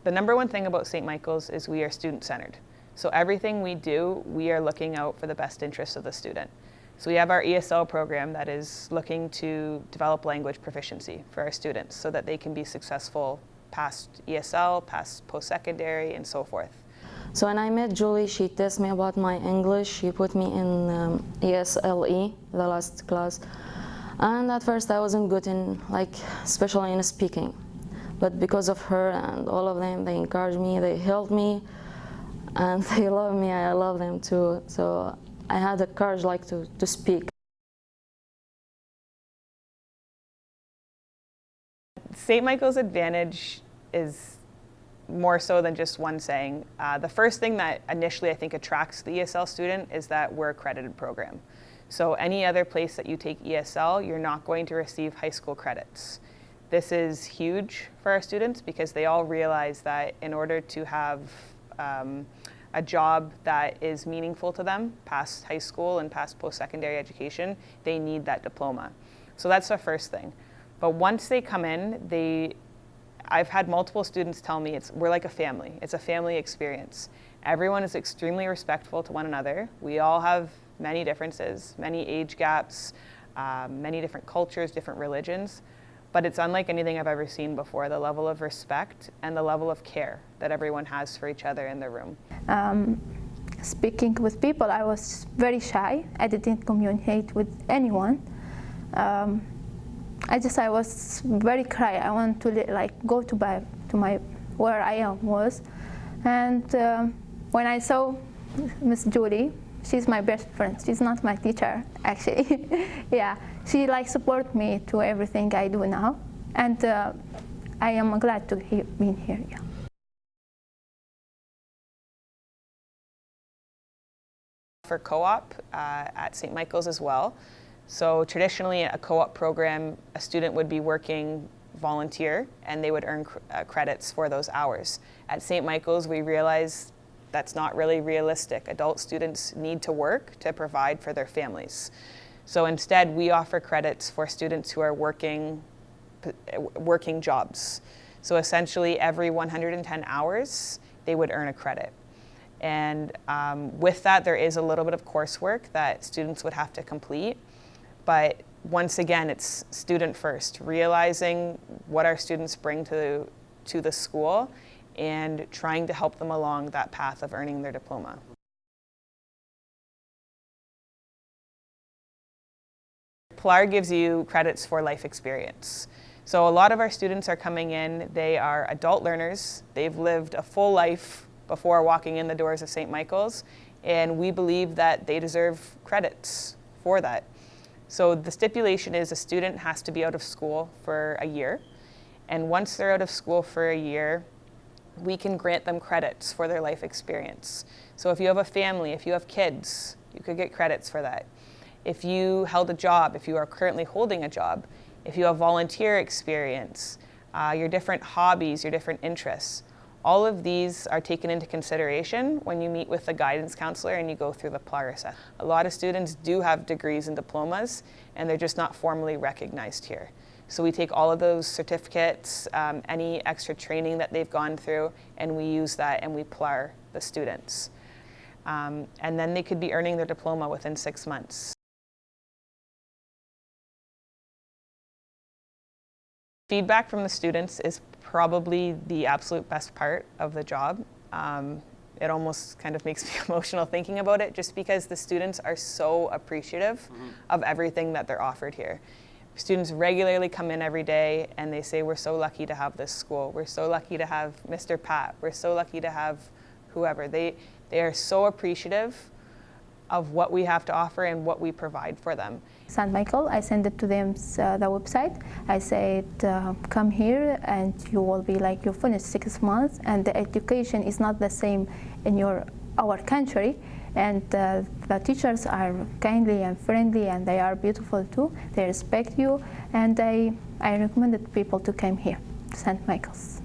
The number one thing about St. Michael's is we are student-centered. So everything we do, we are looking out for the best interests of the student. So we have our ESL program that is looking to develop language proficiency for our students so that they can be successful past ESL, past post-secondary, and so forth. So when I met Julie, she tested me about my English. She put me in ESLE, the last class. And at first I wasn't good in, especially in speaking. But because of her and all of them, they encouraged me, they helped me, and they love me, I love them too. So I had the courage to speak. St. Michael's advantage is more so than just one saying. The first thing that initially I think attracts the ESL student is that we're an accredited program. So any other place that you take ESL, you're not going to receive high school credits. This is huge for our students because they all realize that in order to have a job that is meaningful to them past high school and past post-secondary education, they need that diploma. So that's the first thing. But once they come in, I've had multiple students tell me we're like a family. It's a family experience. Everyone is extremely respectful to one another. We all have many differences, many age gaps, many different cultures, different religions. But it's unlike anything I've ever seen before, the level of respect and the level of care that everyone has for each other in the room. Speaking with people, I was very shy. I didn't communicate with anyone. I was very shy. I wanted to go to my where I was. And when I saw Miss Julie, she's my best friend. She's not my teacher, actually. Yeah, she support me to everything I do now, and I am glad to be here. Yeah. For co-op at St. Michael's as well. So traditionally, a co-op program, a student would be working volunteer, and they would earn credits for those hours. At St. Michael's, we realized that's not really realistic. Adult students need to work to provide for their families. So instead, we offer credits for students who are working jobs. So essentially, every 110 hours, they would earn a credit. And with that, there is a little bit of coursework that students would have to complete. But once again, it's student first, realizing what our students bring to the school and trying to help them along that path of earning their diploma. PLAR gives you credits for life experience. So a lot of our students are coming in, they are adult learners, they've lived a full life before walking in the doors of St. Michael's, and we believe that they deserve credits for that. So the stipulation is a student has to be out of school for a year, and once they're out of school for a year, we can grant them credits for their life experience. So if you have a family, if you have kids, you could get credits for that. If you held a job, if you are currently holding a job, if you have volunteer experience, your different hobbies, your different interests, all of these are taken into consideration when you meet with the guidance counselor and you go through the PLAR assessment. A lot of students do have degrees and diplomas, and they're just not formally recognized here. So we take all of those certificates, any extra training that they've gone through, and we use that and we PLAR the students. And then they could be earning their diploma within 6 months. Feedback from the students is probably the absolute best part of the job. It almost kind of makes me emotional thinking about it, just because the students are so appreciative of everything that they're offered here. Students regularly come in every day and they say, we're so lucky to have this school. We're so lucky to have Mr. Pat. We're so lucky to have whoever. They are so appreciative of what we have to offer and what we provide for them. St. Michael, I send it to them the website. I said, come here and you will be you finish 6 months, and the education is not the same in our country, and the teachers are kindly and friendly, and they are beautiful too. They respect you, and I recommended people to come here, St. Michael's.